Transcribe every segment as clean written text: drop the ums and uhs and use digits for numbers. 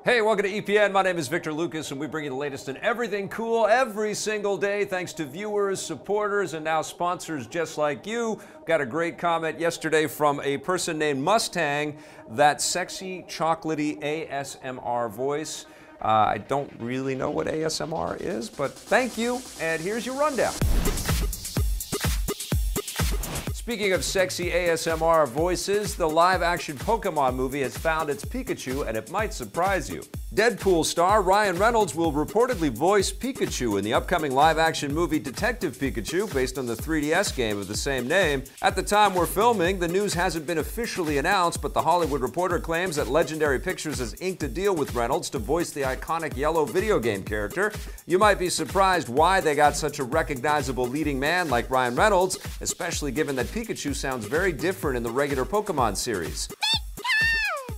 Hey, welcome to EPN. My name is Victor Lucas, and we bring you the latest in everything cool every single day, thanks to viewers, supporters, and now sponsors just like you. Got a great comment yesterday from a person named Mustang, that sexy, chocolatey ASMR voice. I don't really know what ASMR is, but thank you, and here's your rundown. Speaking of sexy ASMR voices, the live-action Pokemon movie has found its Pikachu, and it might surprise you. Deadpool star Ryan Reynolds will reportedly voice Pikachu in the upcoming live-action movie Detective Pikachu, based on the 3DS game of the same name. At the time we're filming, the news hasn't been officially announced, but The Hollywood Reporter claims that Legendary Pictures has inked a deal with Reynolds to voice the iconic yellow video game character. You might be surprised why they got such a recognizable leading man like Ryan Reynolds, especially given that Pikachu sounds very different in the regular Pokemon series.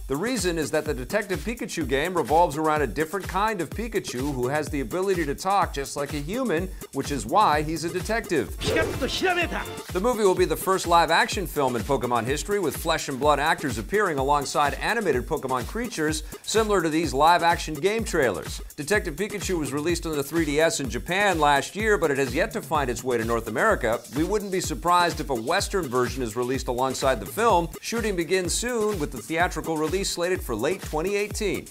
The reason is that the Detective Pikachu game revolves around a different kind of Pikachu who has the ability to talk just like a human, which is why he's a detective. The movie will be the first live-action film in Pokemon history with flesh and blood actors appearing alongside animated Pokemon creatures similar to these live-action game trailers. Detective Pikachu was released on the 3DS in Japan last year, but it has yet to find its way to North America. We wouldn't be surprised if a Western version is released alongside the film. Shooting begins soon, with the theatrical release slated for late 2018.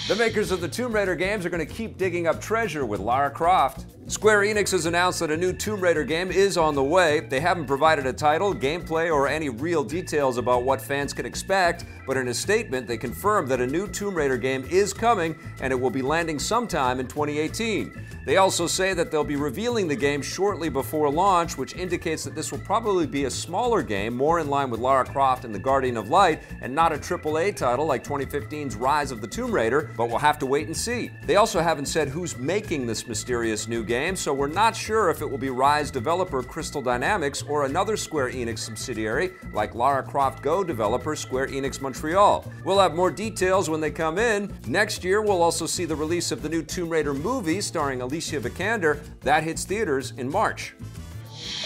The makers of the Tomb Raider games are going to keep digging up treasure with Lara Croft. Square Enix has announced that a new Tomb Raider game is on the way. They haven't provided a title, gameplay, or any real details about what fans can expect, but in a statement they confirmed that a new Tomb Raider game is coming and it will be landing sometime in 2018. They also say that they'll be revealing the game shortly before launch, which indicates that this will probably be a smaller game, more in line with Lara Croft and the Guardian of Light, and not a AAA title like 2015's Rise of the Tomb Raider, but we'll have to wait and see. They also haven't said who's making this mysterious new game, so we're not sure if it will be Rise developer Crystal Dynamics or another Square Enix subsidiary like Lara Croft Go developer Square Enix Montreal. We'll have more details when they come in. Next year, we'll also see the release of the new Tomb Raider movie starring Alicia Vikander. That hits theaters in March.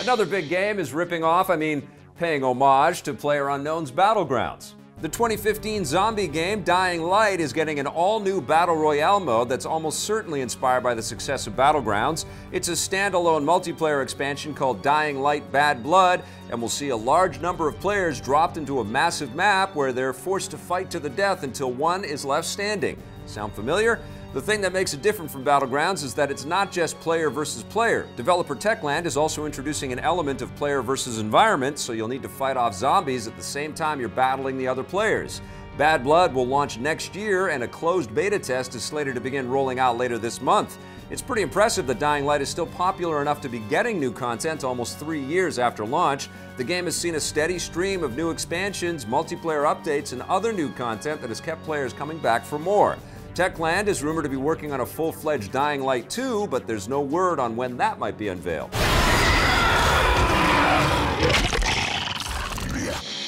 Another big game is paying homage to PlayerUnknown's Battlegrounds. The 2015 zombie game Dying Light is getting an all-new Battle Royale mode that's almost certainly inspired by the success of Battlegrounds. It's a standalone multiplayer expansion called Dying Light Bad Blood, and we'll see a large number of players dropped into a massive map where they're forced to fight to the death until one is left standing. Sound familiar? The thing that makes it different from Battlegrounds is that it's not just player versus player. Developer Techland is also introducing an element of player versus environment, so you'll need to fight off zombies at the same time you're battling the other players. Bad Blood will launch next year, and a closed beta test is slated to begin rolling out later this month. It's pretty impressive that Dying Light is still popular enough to be getting new content almost 3 years after launch. The game has seen a steady stream of new expansions, multiplayer updates, and other new content that has kept players coming back for more. Techland is rumored to be working on a full-fledged Dying Light 2, but there's no word on when that might be unveiled.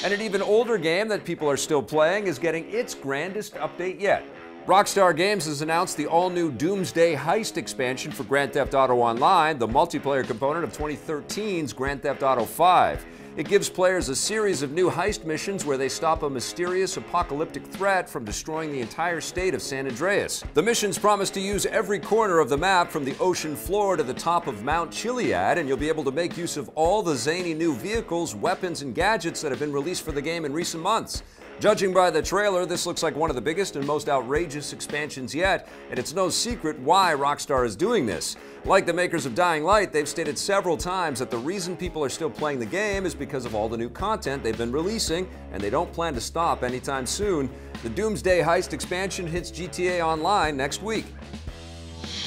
And an even older game that people are still playing is getting its grandest update yet. Rockstar Games has announced the all-new Doomsday Heist expansion for Grand Theft Auto Online, the multiplayer component of 2013's Grand Theft Auto 5. It gives players a series of new heist missions where they stop a mysterious apocalyptic threat from destroying the entire state of San Andreas. The missions promise to use every corner of the map from the ocean floor to the top of Mount Chiliad, and you'll be able to make use of all the zany new vehicles, weapons, and gadgets that have been released for the game in recent months. Judging by the trailer, this looks like one of the biggest and most outrageous expansions yet, and it's no secret why Rockstar is doing this. Like the makers of Dying Light, they've stated several times that the reason people are still playing the game is because of all the new content they've been releasing, and they don't plan to stop anytime soon. The Doomsday Heist expansion hits GTA Online next week.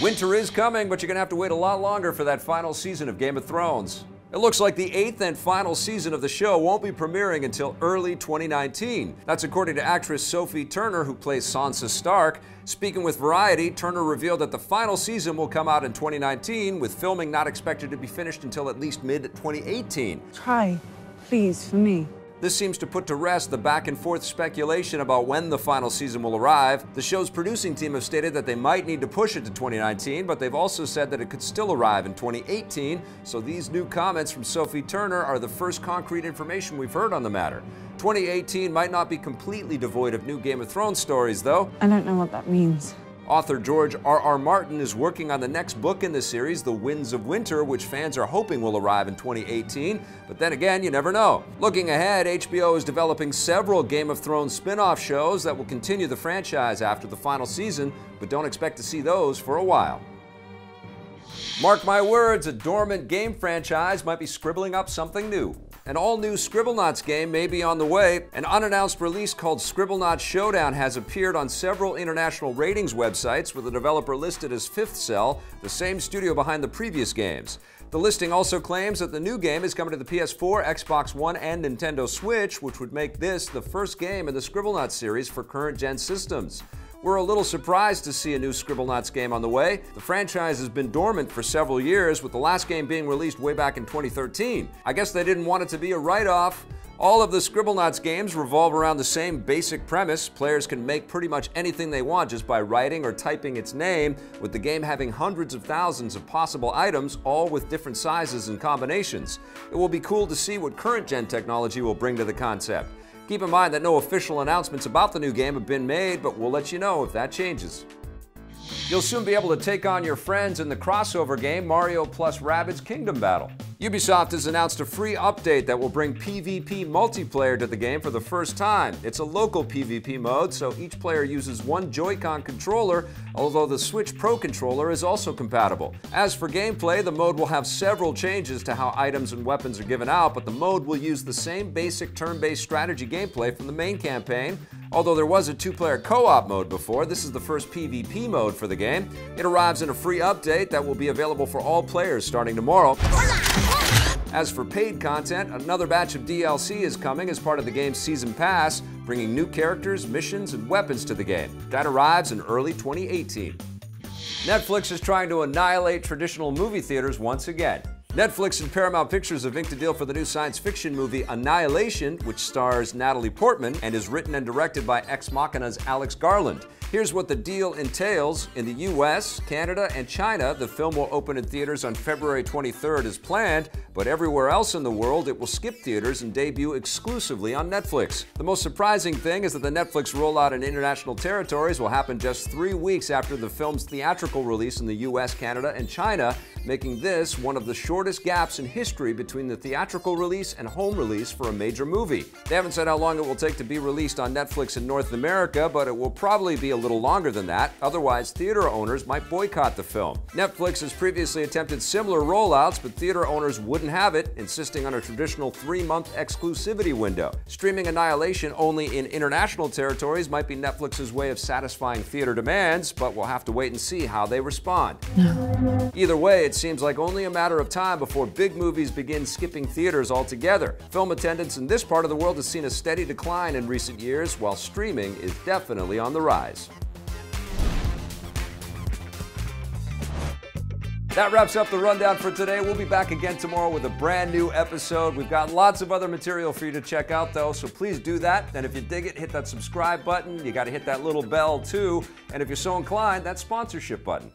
Winter is coming, but you're gonna have to wait a lot longer for that final season of Game of Thrones. It looks like the 8th and final season of the show won't be premiering until early 2019. That's according to actress Sophie Turner, who plays Sansa Stark. Speaking with Variety, Turner revealed that the final season will come out in 2019, with filming not expected to be finished until at least mid-2018. Try, please, for me. This seems to put to rest the back and forth speculation about when the final season will arrive. The show's producing team have stated that they might need to push it to 2019, but they've also said that it could still arrive in 2018, so these new comments from Sophie Turner are the first concrete information we've heard on the matter. 2018 might not be completely devoid of new Game of Thrones stories, though. I don't know what that means. Author George R.R. Martin is working on the next book in the series, The Winds of Winter, which fans are hoping will arrive in 2018. But then again, you never know. Looking ahead, HBO is developing several Game of Thrones spin-off shows that will continue the franchise after the final season, but don't expect to see those for a while. Mark my words, a dormant game franchise might be scribbling up something new. An all-new Scribblenauts game may be on the way. An unannounced release called Scribblenauts Showdown has appeared on several international ratings websites, with the developer listed as Fifth Cell, the same studio behind the previous games. The listing also claims that the new game is coming to the PS4, Xbox One, and Nintendo Switch, which would make this the first game in the Scribblenauts series for current-gen systems. We're a little surprised to see a new Scribblenauts game on the way. The franchise has been dormant for several years, with the last game being released way back in 2013. I guess they didn't want it to be a write-off. All of the Scribblenauts games revolve around the same basic premise. Players can make pretty much anything they want just by writing or typing its name, with the game having hundreds of thousands of possible items, all with different sizes and combinations. It will be cool to see what current-gen technology will bring to the concept. Keep in mind that no official announcements about the new game have been made, but we'll let you know if that changes. You'll soon be able to take on your friends in the crossover game Mario plus Rabbids Kingdom Battle. Ubisoft has announced a free update that will bring PvP multiplayer to the game for the first time. It's a local PvP mode, so each player uses one Joy-Con controller, although the Switch Pro controller is also compatible. As for gameplay, the mode will have several changes to how items and weapons are given out, but the mode will use the same basic turn-based strategy gameplay from the main campaign. Although there was a two-player co-op mode before, this is the first PvP mode for the game. It arrives in a free update that will be available for all players starting tomorrow. As for paid content, another batch of DLC is coming as part of the game's Season Pass, bringing new characters, missions, and weapons to the game. That arrives in early 2018. Netflix is trying to annihilate traditional movie theaters once again. Netflix and Paramount Pictures have inked a deal for the new science fiction movie Annihilation, which stars Natalie Portman and is written and directed by Ex Machina's Alex Garland. Here's what the deal entails. In the US, Canada, and China, the film will open in theaters on February 23rd as planned, but everywhere else in the world it will skip theaters and debut exclusively on Netflix. The most surprising thing is that the Netflix rollout in international territories will happen just 3 weeks after the film's theatrical release in the US, Canada, and China, making this one of the shortest gaps in history between the theatrical release and home release for a major movie. They haven't said how long it will take to be released on Netflix in North America, but it will probably be a little longer than that. Otherwise, theater owners might boycott the film. Netflix has previously attempted similar rollouts, but theater owners wouldn't have it, insisting on a traditional 3-month exclusivity window. Streaming Annihilation only in international territories might be Netflix's way of satisfying theater demands, but we'll have to wait and see how they respond. Either way, it seems like only a matter of time before big movies begin skipping theaters altogether. Film attendance in this part of the world has seen a steady decline in recent years, while streaming is definitely on the rise. That wraps up the rundown for today. We'll be back again tomorrow with a brand new episode. We've got lots of other material for you to check out, though, so please do that. And if you dig it, hit that subscribe button. You got to hit that little bell, too. And if you're so inclined, that sponsorship button.